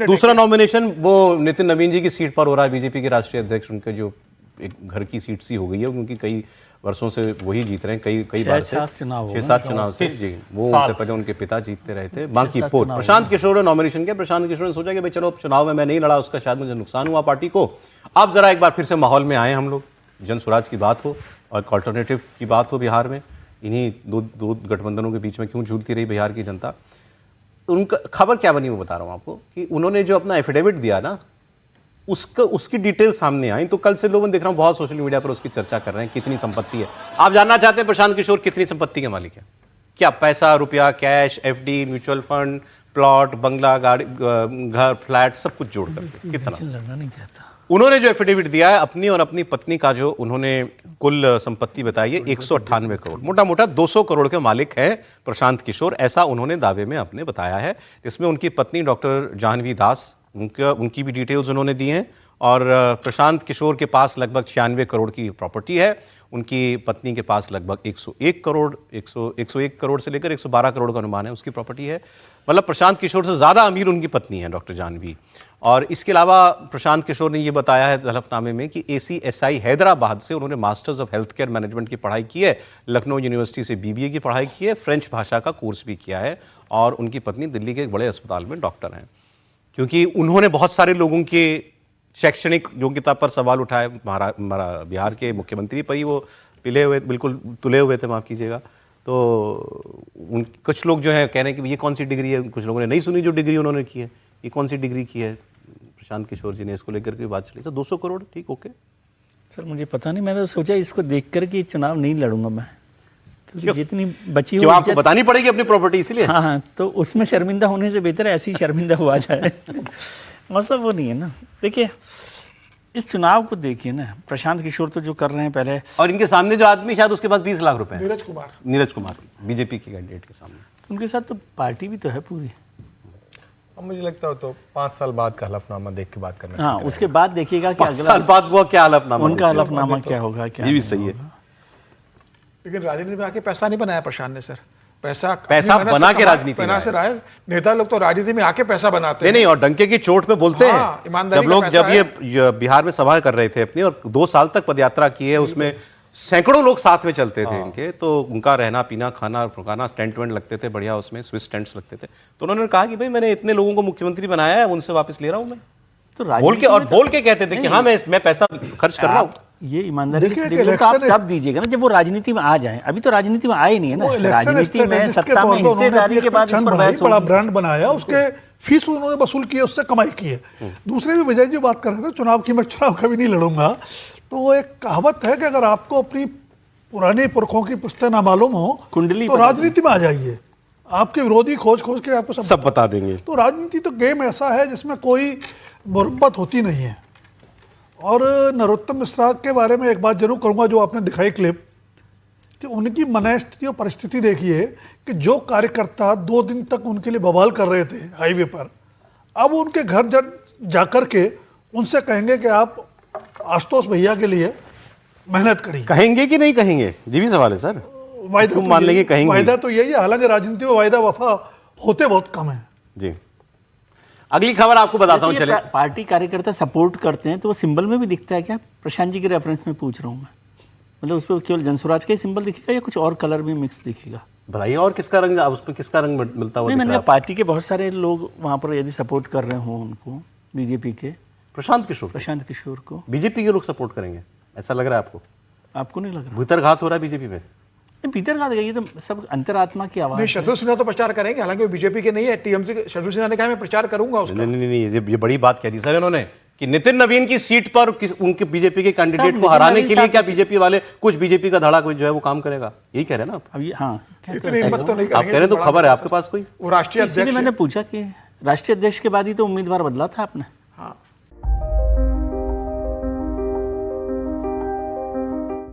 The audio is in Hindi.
अपने दूसरा नॉमिनेशन वो नितिन नवीन जी की सीट पर हो रहा है, बीजेपी के राष्ट्रीय अध्यक्ष, उनके जो एक घर की सीट सी हो गई है, क्योंकि कई वर्षों से वही जीत रहे हैं, कई बार से 6-7 चुनाव से जी। वो उनसे पहले उनके पिता जीतते रहे थे। बाकी पोल प्रशांत किशोर ने नॉमिनेशन किया। प्रशांत किशोर ने सोचा कि भाई चलो चुनाव में मैं नहीं लड़ा, उसका शायद मुझे नुकसान हुआ पार्टी को। अब जरा एक बार फिर से माहौल में आए हम लोग, जन स्वराज की बात हो और अल्टरनेटिव की बात हो बिहार में। इन्हीं दो गठबंधनों के बीच में क्यों झूलती रही बिहार की जनता। उनका खबर क्या बनी वो बता रहा हूँ आपको, कि उन्होंने जो अपना एफिडेविट दिया ना, उसकी डिटेल सामने आई। तो कल से लोगों देख रहा हूँ बहुत सोशल मीडिया पर उसकी चर्चा कर रहे हैं, कितनी संपत्ति है। आप जानना चाहते हैं प्रशांत किशोर कितनी संपत्ति के मालिक है? क्या पैसा, रुपया, cash, FD, mutual fund, plot, बंगला, गाड़ी, घर, फ्लैट, सब कुछ जोड़ करके कितना लड़ना नहीं चाहता। उन्होंने जो एफिडेविट दिया है अपनी और अपनी पत्नी का, जो उन्होंने कुल संपत्ति बताई है 198 करोड़, मोटा मोटा 200 करोड़ के मालिक हैं प्रशांत किशोर, ऐसा उन्होंने दावे में अपने बताया है। इसमें उनकी पत्नी डॉक्टर जाह्नवी दास, उनकी भी डिटेल्स उन्होंने दी हैं। और प्रशांत किशोर के पास लगभग 96 करोड़ की प्रॉपर्टी है। उनकी पत्नी के पास लगभग 101 करोड़ से लेकर 112 करोड़ का अनुमान है उसकी प्रॉपर्टी है। मतलब प्रशांत किशोर से ज़्यादा अमीर उनकी पत्नी है डॉक्टर जाह्नवी। और इसके अलावा प्रशांत किशोर ने ये बताया है हलफनामे में कि ACSI हैदराबाद से उन्होंने masters of health care management की पढ़ाई की है, लखनऊ यूनिवर्सिटी से BBA की पढ़ाई की है, फ्रेंच भाषा का कोर्स भी किया है। और उनकी पत्नी दिल्ली के एक बड़े अस्पताल में डॉक्टर हैं। क्योंकि उन्होंने बहुत सारे लोगों के शैक्षणिक योग्यता पर सवाल उठाए, बिहार के मुख्यमंत्री पर ही वो बिल्कुल तुले हुए थे, माफ़ कीजिएगा। तो कुछ लोग जो है कह रहे हैं कि ये कौन सी डिग्री है, कुछ लोगों ने नहीं सुनी जो डिग्री उन्होंने की है, ये कौन सी डिग्री की है प्रशांत किशोर जी ने, इसको लेकर के बात चली। तो 200 करोड़ ठीक, ओके सर, मुझे पता नहीं, मैंने तो सोचा इसको देख कर कि चुनाव नहीं लड़ूंगा मैं, क्योंकि जितनी बची हुई आपको बतानी पड़ेगी अपनी प्रॉपर्टी, इसलिए। हाँ, तो उसमें शर्मिंदा होने से बेहतर है ऐसे ही शर्मिंदा हुआ जाए। मतलब वो नहीं है ना। देखिए इस चुनाव को देखिए ना, प्रशांत किशोर तो जो कर रहे हैं पहले, और इनके सामने जो आदमी शायद उसके पास 20 लाख रुपए हैं, नीरज कुमार बीजेपी के कैंडिडेट के सामने। उनके साथ तो पार्टी भी तो है पूरी। अब मुझे लगता है तो 5 साल बाद का हलफनामा देख के बात करना। हाँ, उसके बाद देखिएगा कि 5 साल बाद वो क्या हलफनामा, उनका हलफनामा क्या होगा, क्या ये भी सही है। लेकिन राजनीति में आके पैसा नहीं बनाया प्रशांत ने सर, पैसा बना के राजनीति में से रहा। नेता लोग तो राजनीति में आके पैसा बनाते हैं। नहीं, और डंके की चोट पे बोलते हाँ, हैं। जब ये बिहार में सभा कर रहे थे अपनी, और 2 साल तक पदयात्रा की है, उसमें सैकड़ों लोग साथ में चलते थे इनके, तो उनका रहना पीना खाना रुकाना, टेंट वेंट लगते थे बढ़िया, उसमें स्विस टेंट्स लगते थे। तो उन्होंने कहा कि भाई मैंने इतने लोगों को मुख्यमंत्री बनाया है, उनसे वापस ले रहा हूं मैं। तो बोल के कहते थे कि हाँ मैं पैसा खर्च कर रहा हूँ। ये ईमानदारी से आप तब दीजिएगा ना जब वो राजनीति में आ जाए। अभी तो राजनीति में आए नहीं है ना, राजनीति में सत्ता में हिस्सेदारी के बाद बड़ा ब्रांड बनाया, उसके फीस उन्होंने वसूल किया, उससे कमाई की है। दूसरे भी विजय जी बात कर रहे थे चुनाव की, मैं चुनाव कभी नहीं लड़ूंगा। तो वो एक कहावत है कि अगर आपको अपनी पुराने पुरखों की पुश्तें ना मालूम हो कुंडली, तो राजनीति में आ जाइए, आपके विरोधी खोज के आपको सब बता देंगे। तो राजनीति तो गेम ऐसा है जिसमें कोई मुरब्बत होती नहीं है। और नरोत्तम मिश्रा के बारे में एक बात जरूर करूंगा, जो आपने दिखाई क्लिप, कि उनकी मनस्थिति और परिस्थिति देखिए कि जो कार्यकर्ता 2 दिन तक उनके लिए बवाल कर रहे थे हाईवे पर, अब उनके घर जाकर के उनसे कहेंगे कि आप आशुतोष भैया के लिए मेहनत करिए। कहेंगे कि नहीं कहेंगे, ये भी सवाल है सर। वायदा मान लेंगे, कहेंगे। वायदा तो यही है, हालांकि राजनीति में वायदा वफा होते बहुत कम है जी। अगली खबर आपको बताता हूं, चले। पार्टी कार्यकर्ता सपोर्ट करते हैं तो वो सिंबल में भी दिखता है क्या? प्रशांत जी के रेफरेंस में पूछ रहा हूं मैं, मतलब उस पर केवल जनस्वराज का ही सिंबल दिखेगा या कुछ और कलर भी मिक्स दिखेगा? बताइए, और किसका रंग, उस पर किसका रंग मिलता हुआ? नहीं, मैंने पार्टी के बहुत सारे लोग वहां पर यदि सपोर्ट कर रहे हो उनको, बीजेपी के प्रशांत किशोर को बीजेपी के लोग सपोर्ट करेंगे, ऐसा लग रहा है आपको? आपको नहीं लग रहा? भीतरघात हो रहा है बीजेपी में? भीतरघात, ये तो सब अंतरात्मा की आवाज। शत्रुघ्न सिन्हा तो प्रचार करेंगे, हालांकि वो बीजेपी के नहीं है, टीएमसी के। शत्रुघ्न सिन्हा ने कहा मैं प्रचार करूंगा उसका। नहीं, ये बड़ी बात कह दी सर इन्होंने कि नितिन नवीन की सीट पर उनके बीजेपी के कैंडिडेट को हराने के लिए क्या बीजेपी वाले, कुछ बीजेपी का धड़ा कोई जो है वो काम करेगा, यही कह रहे हैं ना आप? अभी हाँ, इतनी हिम्मत तो नहीं आप कह रहे तो खबर है आपके पास कोई? वो राष्ट्रीय अध्यक्ष, मैंने पूछा कि राष्ट्रीय अध्यक्ष के बाद ही तो उम्मीदवार बदला था आपने। हाँ,